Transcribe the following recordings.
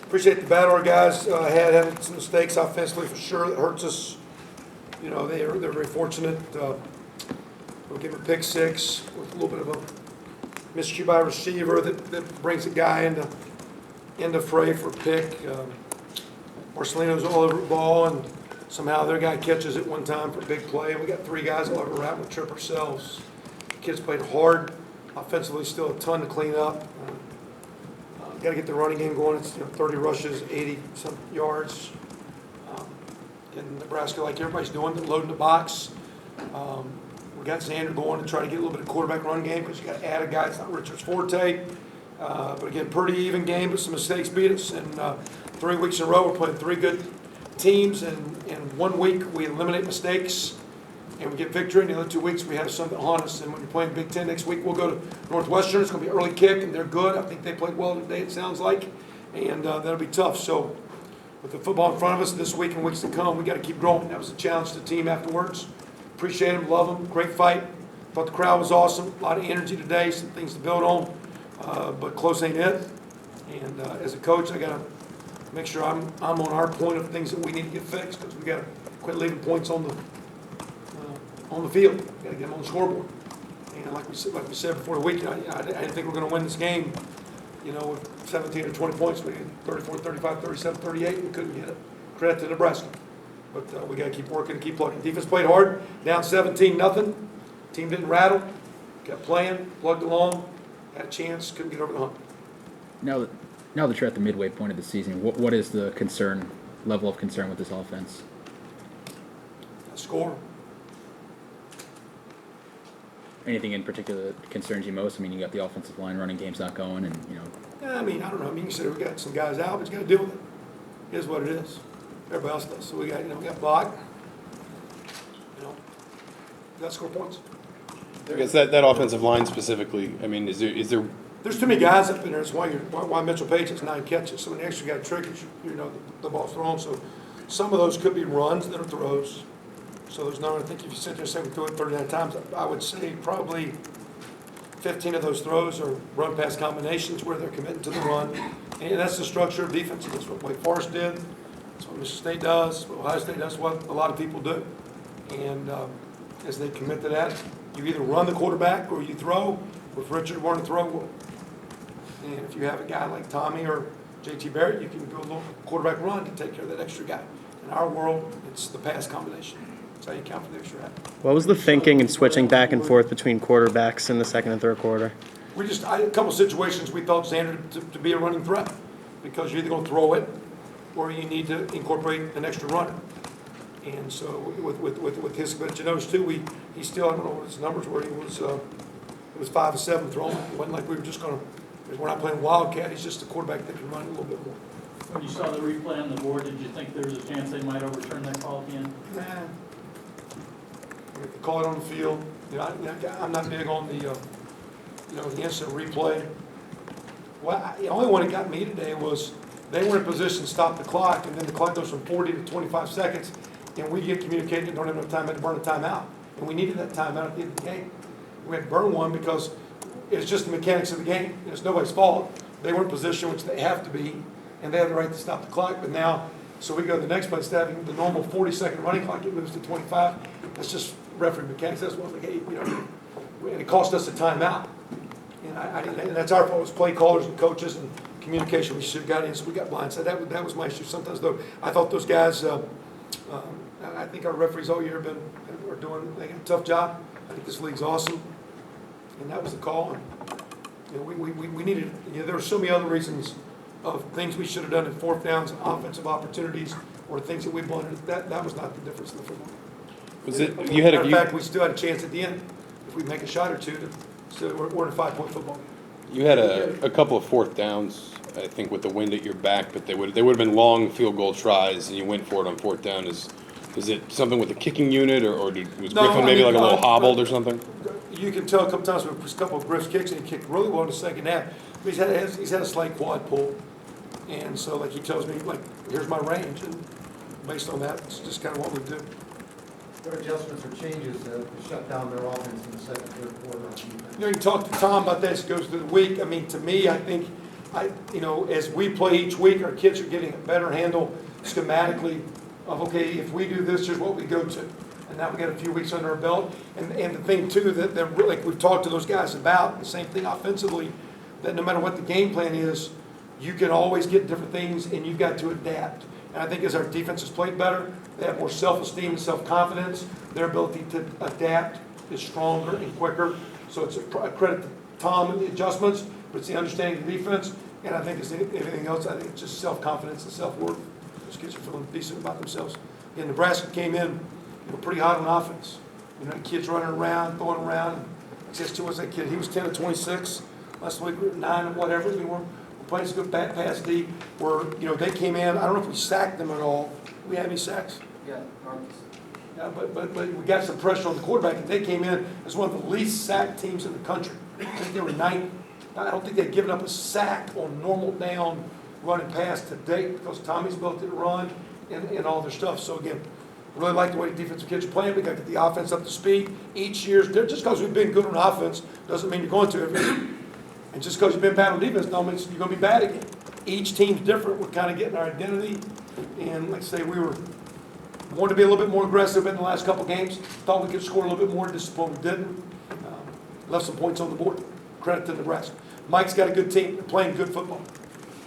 Appreciate the battle our guys had some mistakes offensively for sure that hurts us. You know, they're very fortunate. We'll give them a pick six with a little bit of a miscue by a receiver that brings a guy into fray for a pick. Marcelino's all over the ball, and somehow their guy catches it one time for a big play. We got three guys all over the route with trip ourselves. Kids played hard. Offensively, still a ton to clean up. Got to get the running game going. It's 30 rushes, 80-some yards. In Nebraska, like everybody's doing, they're loading the box. We got Xander going to try to get a little bit of quarterback run game because you got to add a guy. It's not Richard's forte. But again, pretty even game, but some mistakes beat us. And 3 weeks in a row, we're playing three good teams. And in 1 week, we eliminate mistakes and we get victory. In the other 2 weeks, we have something on us. And when you're playing Big Ten next week, we'll go to Northwestern. It's going to be early kick, and they're good. I think they played well today, it sounds like. And that'll be tough. So with the football in front of us this week and weeks to come, we got to keep growing. That was a challenge to the team afterwards. Appreciate them, love them, great fight. Thought the crowd was awesome. A lot of energy today, some things to build on, but close ain't it. And as a coach, I got to make sure I'm on our point of things that we need to get fixed because we got to quit leaving points on the field. We got to get them on the scoreboard. And like we said before the weekend, I didn't think we were going to win this game. With 17 or 20 points, we had 34, 35, 37, 38, we couldn't get it. Credit to Nebraska. But we got to keep working and keep plugging. Defense played hard, down 17-0. Team didn't rattle, kept playing, plugged along, had a chance, couldn't get over the hump. Now that you're at the midway point of the season, what is the level of concern with this offense? Score. Anything in particular that concerns you most? I mean, you got the offensive line, running game's not going, and Yeah, I mean, I don't know. I mean, you said we got some guys out, but you got to deal with it. It is what it is. Everybody else does. So we got, we got block. We got to score points. I guess that offensive line specifically. I mean, is there? There's too many guys up in there. That's why Mitchell Page has 9 catches. So when the extra guy triggers, the ball's thrown. So some of those could be runs that are throws. So there's no. I think if you sit there and say we threw it 39 times, I would say probably 15 of those throws are run-pass combinations where they're committing to the run. And that's the structure of defense. That's what Wake Forest did. That's what Michigan State does. What Ohio State does. What a lot of people do. And as they commit to that, you either run the quarterback or you throw. With Richard wanting to throw, and if you have a guy like Tommy or J.T. Barrett, you can go a little quarterback run to take care of that extra guy. In our world, it's the pass combination. That's how you count for the extra half. What was the thinking in switching back and forth between quarterbacks in the second and third quarter? A couple of situations we thought Xander to be a running threat because you're either going to throw it or you need to incorporate an extra runner. And so with his, but you notice too, he still, I don't know what his numbers were, it was 5 of 7 throwing. It wasn't like we were just going to, we're not playing Wildcat, he's just a quarterback that can run a little bit more. When you saw the replay on the board, did you think there was a chance they might overturn that call at the end? Nah. They call it on the field. I'm not big on the instant replay. Well, the only one that got me today was they were in position to stop the clock, and then the clock goes from 40 to 25 seconds, and we get communicated and don't have enough time to burn a timeout. And we needed that timeout at the end of the game. We had to burn one because it's just the mechanics of the game. It's nobody's fault. They were in position, which they have to be, and they have the right to stop the clock. But now, so we go to the next play, instead of having the normal 40-second running clock, it moves to 25. That's just referee mechanics. That's what and it cost us a timeout. And that's our fault. It was play callers and coaches and communication. We should have got in, so we got blindsided. That was my issue. Sometimes, though, I thought those guys, I think our referees all year are doing a tough job. I think this league's awesome. And that was the call. And we needed, there were so many other reasons of things we should have done in fourth downs, offensive opportunities, or things that we blundered. That was not the difference in the football. In fact, we still had a chance at the end if we make a shot or two. So we're in a 5-point football game. You had a couple of fourth downs, I think, with the wind at your back, but they would have been long field goal tries, and you went for it on fourth down. Is it something with the kicking unit, or was Griffin maybe like a little hobbled or something? You can tell a couple times with a couple of Griff's kicks, and he kicked really well in the second half. But he's had a slight quad pull, and so like he tells me, like, here's my range, and based on that, it's just kind of what we do. What adjustments or changes to shut down their offense in the second, third quarter? You can talk to Tom about that as it goes through the week. I mean, to me, I think as we play each week, our kids are getting a better handle schematically of, okay, if we do this, here's what we go to. And now we got a few weeks under our belt. And the thing too, that really, like we've talked to those guys about, the same thing offensively, that no matter what the game plan is, you can always get different things and you've got to adapt. And I think as our defense has played better, they have more self-esteem and self-confidence. Their ability to adapt is stronger and quicker. So it's a credit to Tom and the adjustments, but it's the understanding of the defense. And I think it's anything else, I think it's just self-confidence and self-worth. Those kids are feeling decent about themselves. Again, Nebraska came in, pretty hot on offense. Kids running around, throwing around. Just who was that kid? He was 10 of 26. Last week we were 9 or whatever. We're playing some good pass D. Where they came in. I don't know if we sacked them at all. We had any sacks? Yeah, Marcus. Yeah, but we got some pressure on the quarterback, and they came in as one of the least sacked teams in the country. I think they were 9th. I don't think they'd given up a sack on normal down running pass to date because Tommy's built it to run and all their stuff. So again, really like the way the defensive kids are playing. We got to get the offense up to speed. Each year's just because we've been good on offense doesn't mean you're going to every year. And just because you've been bad on defense don't mean you're going to be bad again. Each team's different. We're kind of getting our identity. And like I say, we wanted to be a little bit more aggressive in the last couple games. Thought we could score a little bit more. Disappointed we didn't. Left some points on the board. Credit to Nebraska. Mike's got a good team. They're playing good football.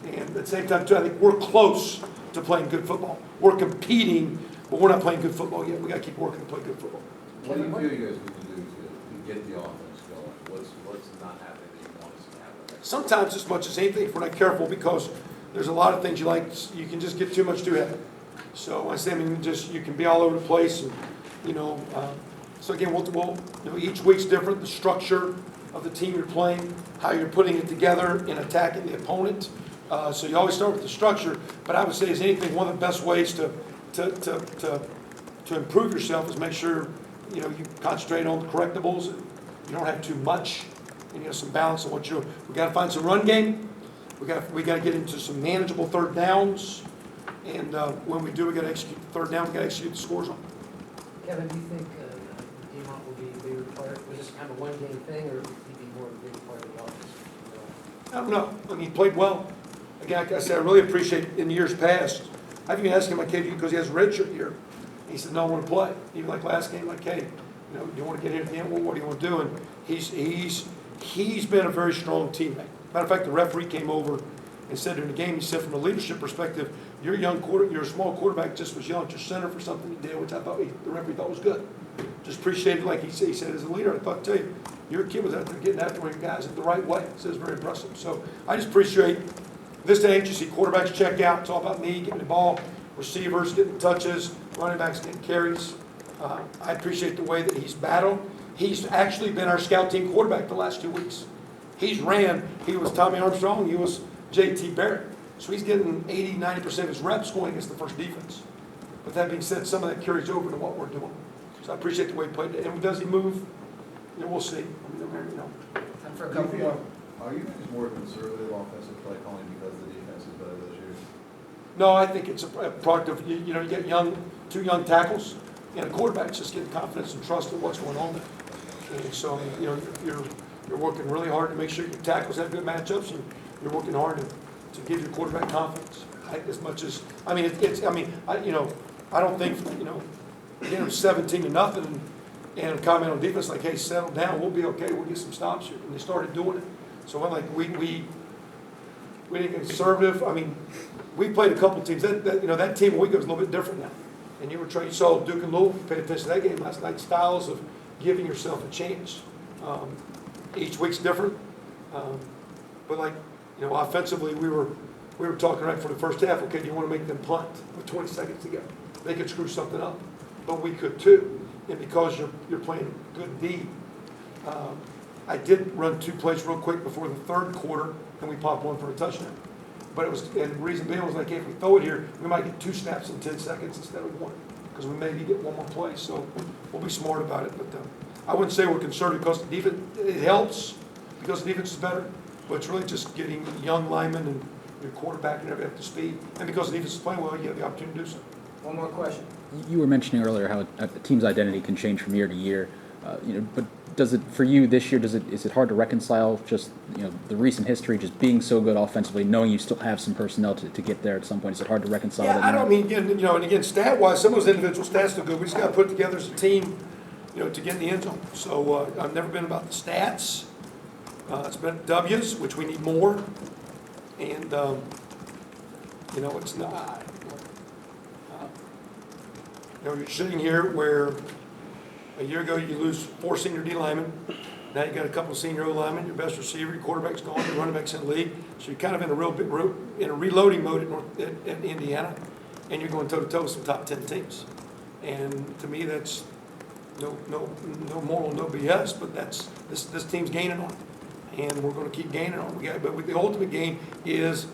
And at the same time, too, I think we're close to playing good football. We're competing, but we're not playing good football yet. We got to keep working to play good football. What do you feel you guys need to do to get the offense going? What's not happening that you want us to happen? Sometimes as much as anything, if we're not careful, because there's a lot of things you can just get too much too heavy. So I say, you can be all over the place, and so again, we'll each week's different. The structure of the team you're playing, how you're putting it together in attacking the opponent. So you always start with the structure, but I would say, as anything, one of the best ways to improve yourself is make sure you concentrate on the correctables. And you don't have too much, and you have some balance on what you're. We got to find some run game. We got to get into some manageable third downs, and when we do, we got to execute the third down. We got to execute the scores on. Kevin, do you think D-Mont will be a bigger part? Was this kind of a one-game thing, or would he be more of a big part of the offense? I don't know. He played well. Again, like I said, I really appreciate in years past. I've even asked him, like, hey, because he has a redshirt year. He said, no, I want to play. Even like last game, like, hey, do you want to get here at the end? Well, what do you want to do? And he's been a very strong teammate. Matter of fact, the referee came over and said during the game, he said, from a leadership perspective, you're a small quarterback, just was yelling at your center for something he did, which I thought the referee thought was good. Just appreciated, like he said, as a leader, I thought, tell you, your kid was out there getting after your guys the right way. So it was very impressive. So I just appreciate this day, you see quarterbacks check out. It's all about me getting the ball, receivers getting touches, running backs getting carries. I appreciate the way that he's battled. He's actually been our scout team quarterback the last 2 weeks. He was Tommy Armstrong, he was JT Barrett. So he's getting 80, 90% of his reps going against the first defense. But that being said, some of that carries over to what we're doing. So I appreciate the way he played. And does he move? We'll see. Time for a couple more. Are you guys more conservative offensive play calling because the defense is better this year? No, I think it's a product of, you get two young tackles and a quarterback just getting confidence and trust in what's going on there. And so, you're working really hard to make sure your tackles have good matchups, and you're working hard to give your quarterback confidence. As much as, I don't think, again, it was 17-0, and a comment on defense like, hey, settle down, we'll be okay, we'll get some stops here. And they started doing it. So we didn't get conservative. We played a couple teams. That team a week ago was a little bit different now. And you saw Duke and Louisville, paid attention to that game last night, styles of giving yourself a chance. Each week's different. But offensively, we were talking right for the first half, okay, do you want to make them punt with 20 seconds to go? They could screw something up, but we could too. And because you're playing good D, I did run 2 plays real quick before the third quarter, and we popped one for a touchdown. But and the reason being was like, hey, if we throw it here, we might get 2 snaps in 10 seconds instead of 1, because we maybe get one more play. So we'll be smart about it. But I wouldn't say we're conservative because the defense, it helps because the defense is better, but it's really just getting young linemen and your quarterback and everything up to speed. And because the defense is playing well, you have the opportunity to do so. One more question. You were mentioning earlier how a team's identity can change from year to year. But does it, for you this year, is it hard to reconcile just, the recent history, just being so good offensively, knowing you still have some personnel to get there at some point? Is it hard to reconcile that? Yeah, I don't mean, again, and again, stat-wise, some of those individual stats look good. We just got to put together as a team, to get in the end zone. So I've never been about the stats. It's been W's, which we need more. And, it's not. You're sitting here where a year ago you lose 4 senior D linemen. Now you got a couple of senior O linemen, your best receiver, your quarterback's gone, your running back's in the league. So you're kind of in a reloading mode at Indiana, and you're going toe-to-toe with some top 10 teams. And to me, that's no moral, no BS, but this team's gaining on it. And we're going to keep gaining on it. But the ultimate gain is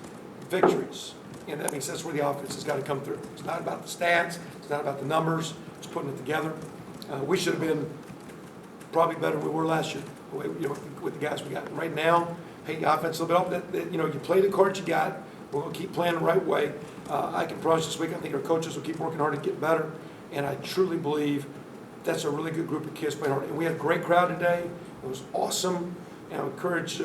victories. And that means that's where the offense has got to come through. It's not about the stats. It's not about the numbers. It's putting it together. We should have been probably better than we were last year, with the guys we got. Right now, hey, the offense a little bit, you play the cards you got. We're going to keep playing the right way. I can promise this week, I think our coaches will keep working hard to get better. And I truly believe that's a really good group of kids playing hard. And we had a great crowd today. It was awesome. And I encourage,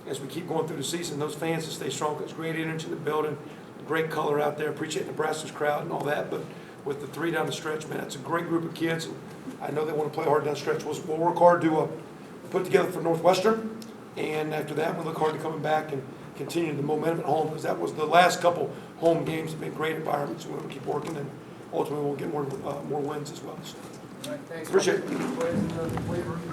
as we keep going through the season, those fans to stay strong. There's great energy in the building, great color out there. Appreciate Nebraska's crowd and all that. But with the 3 down the stretch, man, it's a great group of kids. I know they want to play hard down the stretch. We'll work hard to put together for Northwestern. And after that, we'll look hard to coming back and continue the momentum at home, because that was the last couple home games have been great environments. We'll keep working, and ultimately we'll get more wins as well. So, All right, thanks. appreciate it.